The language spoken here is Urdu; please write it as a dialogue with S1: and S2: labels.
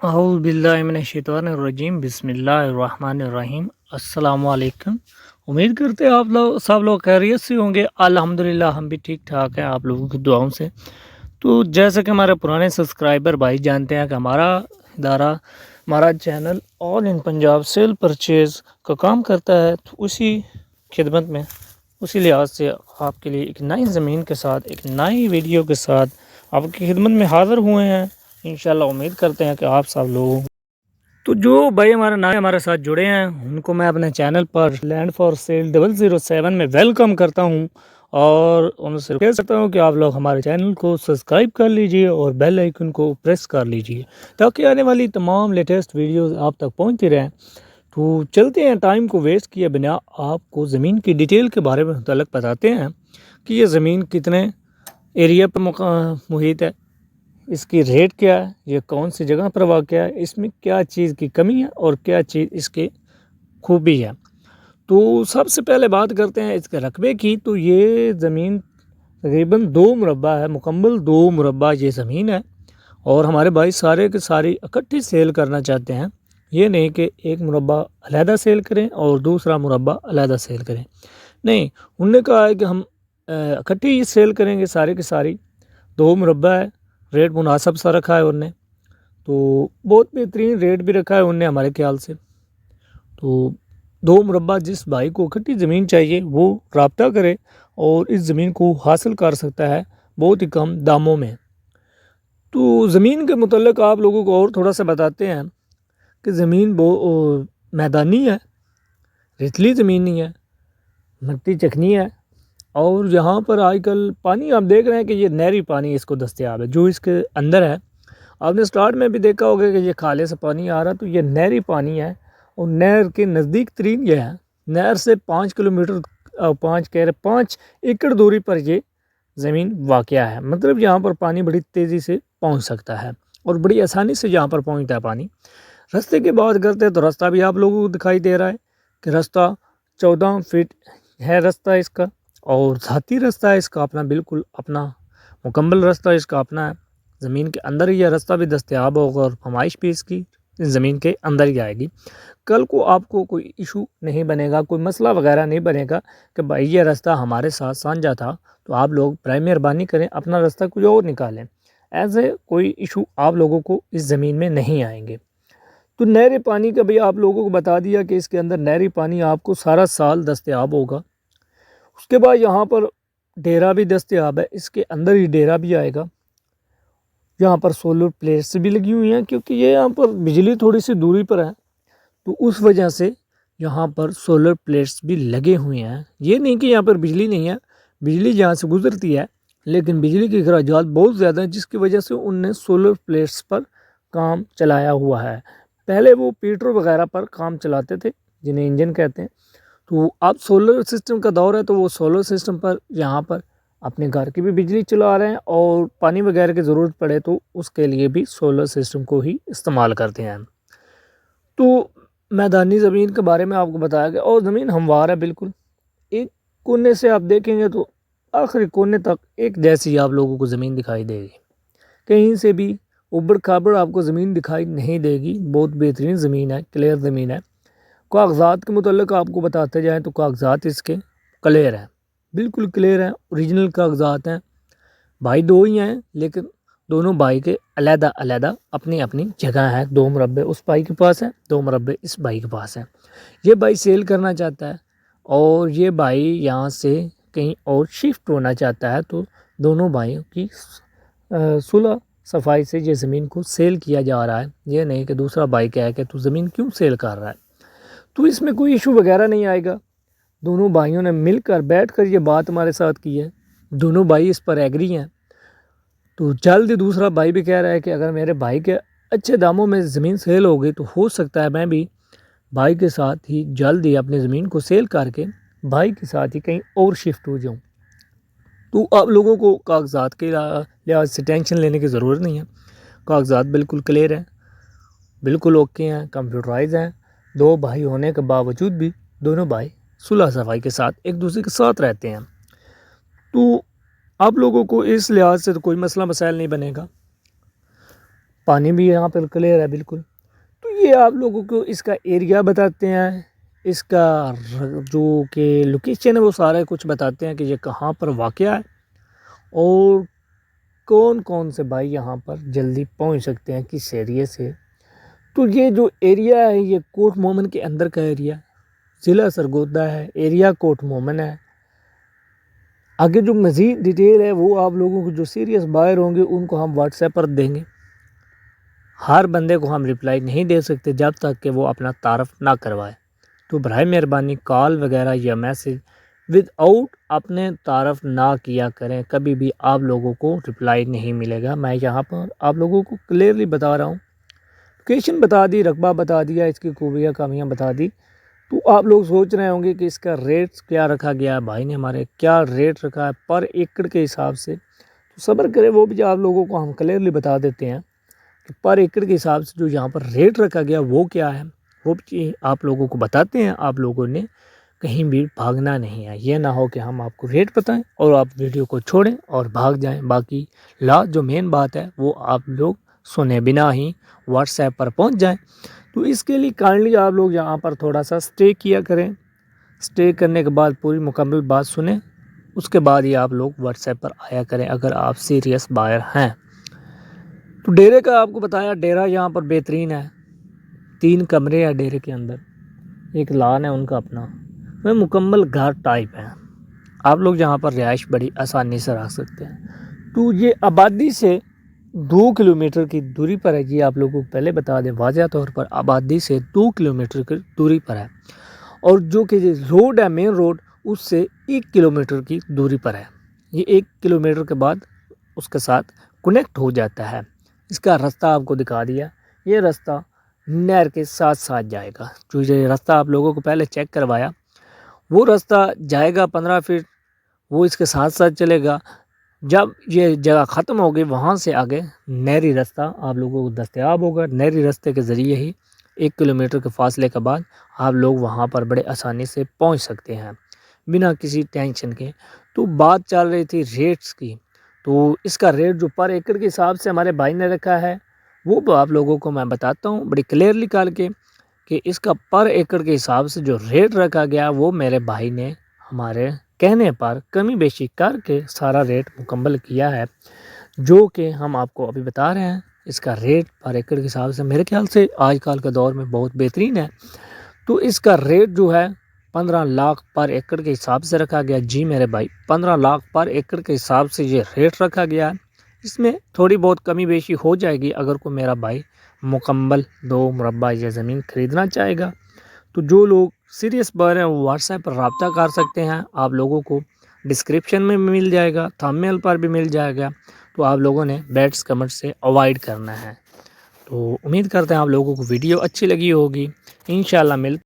S1: اعوذ باللہ من الشیطان الرجیم بسم اللہ الرحمن الرحیم السلام علیکم۔ امید کرتے ہیں آپ لوگ سب لوگ خیریت سے ہوں گے۔ الحمدللہ ہم بھی ٹھیک ٹھاک ہیں آپ لوگوں کی دعاؤں سے۔ تو جیسا کہ ہمارے پرانے سبسکرائبر بھائی جانتے ہیں کہ ہمارا ادارہ ہمارا چینل آل ان پنجاب سیل پرچیز کا کام کرتا ہے، تو اسی خدمت میں اسی لحاظ سے آپ کے لیے ایک نئی زمین کے ساتھ ایک نئی ویڈیو کے ساتھ آپ کی خدمت میں حاضر ہوئے ہیں۔ انشاءاللہ امید کرتے ہیں کہ آپ سب لوگوں تو جو بھائی ہمارے ساتھ جڑے ہیں ان کو میں اپنے چینل پر لینڈ فار سیل 007 میں ویلکم کرتا ہوں، اور ان سے کہہ سکتا ہوں کہ آپ لوگ ہمارے چینل کو سبسکرائب کر لیجئے اور بیل آئیکن کو پریس کر لیجئے تاکہ آنے والی تمام لیٹسٹ ویڈیوز آپ تک پہنچتی رہیں۔ تو چلتے ہیں، ٹائم کو ویسٹ کیے بنا آپ کو زمین کی ڈیٹیل کے بارے میں متعلق بتاتے ہیں کہ یہ زمین کتنے ایریا پر محیط ہے، اس کی ریٹ کیا ہے، یہ کون سی جگہ پر واقع ہے، اس میں کیا چیز کی کمی ہے اور کیا چیز اس کے خوبی ہے۔ تو سب سے پہلے بات کرتے ہیں اس کے رقبے کی۔ تو یہ زمین تقریباً 2 مربع ہے، مکمل 2 مربع یہ زمین ہے، اور ہمارے بھائی سارے کے ساری اکٹھی سیل کرنا چاہتے ہیں۔ یہ نہیں کہ ایک مربع علیحدہ سیل کریں اور دوسرا مربع علیحدہ سیل کریں، نہیں، انہوں نے کہا ہے کہ ہم اکٹھی سیل کریں گے سارے کے ساری۔ 2 مربع ہے، ریٹ مناسب سا رکھا ہے انہوں نے، تو بہت بہترین ریٹ بھی رکھا ہے انہوں نے ہمارے خیال سے۔ تو 2 مربع جس بھائی کو اکٹھی زمین چاہیے وہ رابطہ کرے اور اس زمین کو حاصل کر سکتا ہے بہت ہی کم داموں میں۔ تو زمین کے متعلق آپ لوگوں کو اور تھوڑا سا بتاتے ہیں کہ زمین میدانی ہے، ریتلی زمین نہیں ہے، مٹی چکنی ہے، اور یہاں پر آج کل پانی آپ دیکھ رہے ہیں کہ یہ نہری پانی اس کو دستیاب ہے جو اس کے اندر ہے۔ آپ نے سٹارٹ میں بھی دیکھا ہوگا کہ یہ کھالے سے پانی آ رہا، تو یہ نہری پانی ہے، اور نہر کے نزدیک ترین یہ ہے۔ نہر سے 5 کلومیٹر 5 ایکڑ دوری پر یہ زمین واقع ہے، مطلب یہاں پر پانی بڑی تیزی سے پہنچ سکتا ہے اور بڑی آسانی سے یہاں پر پہنچتا ہے پانی۔ رستے کی بات کرتے ہیں تو رستہ بھی آپ لوگوں کو دکھائی دے رہا ہے کہ رستہ 14 فٹ ہے رستہ اس کا، اور ذاتی رستہ ہے اس کا اپنا، بالکل اپنا مکمل رستہ اس کا اپنا ہے۔ زمین کے اندر ہی یہ رستہ بھی دستیاب ہوگا اور ہمائش بھی اس کی زمین کے اندر ہی آئے گی۔ کل کو آپ کو کوئی ایشو نہیں بنے گا، کوئی مسئلہ وغیرہ نہیں بنے گا کہ بھائی یہ رستہ ہمارے ساتھ سانجھا تھا، تو آپ لوگ برائے مہربانی کریں اپنا رستہ کوئی اور نکالیں، ایسے کوئی ایشو آپ لوگوں کو اس زمین میں نہیں آئیں گے۔ تو نہری پانی کا بھی آپ لوگوں کو بتا دیا کہ اس کے اندر نہری پانی آپ کو سارا سال دستیاب ہوگا۔ اس کے بعد یہاں پر ڈیرا بھی دستیاب ہے، اس کے اندر ہی ڈیرا بھی آئے گا۔ یہاں پر سولر پلیٹس بھی لگی ہوئی ہیں، کیونکہ یہ یہاں پر بجلی تھوڑی سی دوری پر ہے، تو اس وجہ سے یہاں پر سولر پلیٹس بھی لگے ہوئے ہیں۔ یہ نہیں کہ یہاں پر بجلی نہیں ہے، بجلی یہاں سے گزرتی ہے، لیکن بجلی کے اخراجات بہت زیادہ ہیں، جس کی وجہ سے ان نے سولر پلیٹس پر کام چلایا ہوا ہے۔ پہلے وہ پیٹرو وغیرہ پر کام چلاتے تھے جنہیں انجن کہتے ہیں، تو اب سولر سسٹم کا دور ہے، تو وہ سولر سسٹم پر یہاں پر اپنے گھر کی بھی بجلی چلا رہے ہیں، اور پانی وغیرہ کی ضرورت پڑے تو اس کے لیے بھی سولر سسٹم کو ہی استعمال کرتے ہیں۔ تو میدانی زمین کے بارے میں آپ کو بتایا گیا، اور زمین ہموار ہے بالکل، ایک کونے سے آپ دیکھیں گے تو آخری کونے تک ایک جیسی آپ لوگوں کو زمین دکھائی دے گی، کہیں سے بھی اوبڑ کھابڑ آپ کو زمین دکھائی نہیں دے گی۔ بہت بہترین زمین ہے، کلیئر زمین ہے۔ کاغذات کے متعلق آپ کو بتاتے جائیں تو کاغذات اس کے کلیئر ہیں، بالکل کلیئر ہیں، اوریجنل کاغذات ہیں۔ بھائی 2 ہی ہیں، لیکن دونوں بھائی کے علیحدہ علیحدہ اپنی اپنی جگہ ہے۔ 2 مربع اس بھائی کے پاس ہے، 2 مربع اس بھائی کے پاس ہے۔ یہ بھائی سیل کرنا چاہتا ہے اور یہ بھائی یہاں سے کہیں اور شفٹ ہونا چاہتا ہے، تو دونوں بھائیوں کی صلح صفائی سے یہ زمین کو سیل کیا جا رہا ہے۔ یہ نہیں کہ دوسرا بھائی کہے کہ تو زمین کیوں سیل کر رہا ہے، تو اس میں کوئی ایشو وغیرہ نہیں آئے گا۔ دونوں بھائیوں نے مل کر بیٹھ کر یہ بات ہمارے ساتھ کی ہے، دونوں بھائی اس پر ایگری ہیں۔ تو جلد ہی دوسرا بھائی بھی کہہ رہا ہے کہ اگر میرے بھائی کے اچھے داموں میں زمین سیل ہوگی تو ہو سکتا ہے میں بھی بھائی کے ساتھ ہی جلد ہی اپنی زمین کو سیل کر کے بھائی کے ساتھ ہی کہیں اور شفٹ ہو جاؤں۔ تو آپ لوگوں کو کاغذات کے لحاظ سے ٹینشن لینے کی ضرورت نہیں ہے، کاغذات بالکل کلیئر ہیں، بالکل اوکے ہیں، کمپیوٹرائز ہیں۔ 2 بھائی ہونے کے باوجود بھی دونوں بھائی صلح صفائی کے ساتھ ایک دوسرے کے ساتھ رہتے ہیں، تو آپ لوگوں کو اس لحاظ سے تو کوئی مسئلہ مسائل نہیں بنے گا۔ پانی بھی یہاں پر کلیئر ہے بالکل۔ تو یہ آپ لوگوں کو اس کا ایریا بتاتے ہیں، اس کا جو کہ لوکیشن ہے وہ سارا کچھ بتاتے ہیں کہ یہ کہاں پر واقع ہے اور کون کون سے بھائی یہاں پر جلدی پہنچ سکتے ہیں کس ایریے سے۔ تو یہ جو ایریا ہے یہ کوٹ مومن کے اندر کا ایریا، ضلع سرگودا ہے، ایریا کوٹ مومن ہے۔ آگے جو مزید ڈیٹیل ہے وہ آپ لوگوں کو جو سیریس بائر ہوں گے ان کو ہم واٹس ایپ پر دیں گے۔ ہر بندے کو ہم رپلائی نہیں دے سکتے جب تک کہ وہ اپنا تعارف نہ کروائے، تو برائے مہربانی کال وغیرہ یا میسج ود آؤٹ اپنے تعارف نہ کیا کریں، کبھی بھی آپ لوگوں کو رپلائی نہیں ملے گا۔ میں یہاں پر آپ لوگوں کو کلیئرلی بتا رہا ہوں، لوکیشن بتا دی، رقبہ بتا دیا، اس کی خوبیاں کامیاں بتا دی۔ تو آپ لوگ سوچ رہے ہوں گے کہ اس کا ریٹ کیا رکھا گیا ہے، بھائی نے ہمارے کیا ریٹ رکھا ہے پر ایکڑ کے حساب سے، تو صبر کرے، وہ بھی آپ لوگوں کو ہم کلیئرلی بتا دیتے ہیں کہ پر ایکڑ کے حساب سے جو یہاں پر ریٹ رکھا گیا وہ کیا ہے، وہ بھی آپ لوگوں کو بتاتے ہیں۔ آپ لوگوں نے کہیں بھی بھاگنا نہیں ہے، یہ نہ ہو کہ ہم آپ کو ریٹ بتائیں اور آپ ویڈیو کو چھوڑیں اور بھاگ جائیں۔ باقی جو مین بات ہے وہ آپ لوگ سنے بنا ہی واٹس ایپ پر پہنچ جائیں۔ تو اس کے لیے کائنڈلی آپ لوگ یہاں پر تھوڑا سا سٹے کیا کریں، سٹے کرنے کے بعد پوری مکمل بات سنیں، اس کے بعد ہی آپ لوگ واٹس ایپ پر آیا کریں اگر آپ سیریس بائر ہیں۔ تو ڈیرے کا آپ کو بتایا، ڈیرا یہاں پر بہترین ہے، 3 کمرے ہیں ڈیرے کے اندر، ایک لان ہے ان کا اپنا، وہ مکمل گھر ٹائپ ہے، آپ لوگ یہاں پر رہائش بڑی آسانی سے رکھ سکتے ہیں۔ تو یہ آبادی سے 2 کلومیٹر کی دوری پر ہے، یہ آپ لوگوں کو پہلے بتا دیں واضح طور پر، آبادی سے 2 کلومیٹر کی دوری پر ہے، اور جو کہ روڈ ہے مین روڈ اس سے 1 کلومیٹر کی دوری پر ہے۔ یہ 1 کلومیٹر کے بعد اس کے ساتھ کنیکٹ ہو جاتا ہے۔ اس کا راستہ آپ کو دکھا دیا، یہ راستہ نہر کے ساتھ ساتھ جائے گا، جو یہ راستہ آپ لوگوں کو پہلے چیک کروایا وہ راستہ جائے گا 15 فٹ، وہ اس کے ساتھ ساتھ چلے گا۔ جب یہ جگہ ختم ہوگی وہاں سے آگے نہری راستہ آپ لوگوں کو دستیاب ہوگا، نہری راستے کے ذریعے ہی 1 کلومیٹر کے فاصلے کے بعد آپ لوگ وہاں پر بڑے آسانی سے پہنچ سکتے ہیں بنا کسی ٹینشن کے۔ تو بات چل رہی تھی ریٹس کی، تو اس کا ریٹ جو پر ایکڑ کے حساب سے ہمارے بھائی نے رکھا ہے وہ آپ لوگوں کو میں بتاتا ہوں بڑی کلیئرلی کر کے کہ اس کا پر ایکڑ کے حساب سے جو ریٹ رکھا گیا وہ میرے بھائی نے ہمارے کہنے پر کمی بیشی کر کے سارا ریٹ مکمل کیا ہے، جو کہ ہم آپ کو ابھی بتا رہے ہیں۔ اس کا ریٹ پر ایکڑ کے حساب سے میرے خیال سے آج کل کے دور میں بہت بہترین ہے۔ تو اس کا ریٹ جو ہے 15 لاکھ پر ایکڑ کے حساب سے رکھا گیا۔ جی میرے بھائی، 15 لاکھ پر ایکڑ کے حساب سے یہ ریٹ رکھا گیا ہے۔ اس میں تھوڑی بہت کمی بیشی ہو جائے گی اگر کوئی میرا بھائی مکمل 2 مربع یہ زمین خریدنا چاہے گا۔ تو جو لوگ سیریس بائر ہیں وہ واٹس ایپ پر رابطہ کر سکتے ہیں، آپ لوگوں کو ڈسکرپشن میں مل جائے گا، تھمبنیل پر بھی مل جائے گا۔ تو آپ لوگوں نے بیڈس کمنٹ سے اوائڈ کرنا ہے۔ تو امید کرتے ہیں آپ لوگوں کو ویڈیو اچھی لگی ہوگی، انشاءاللہ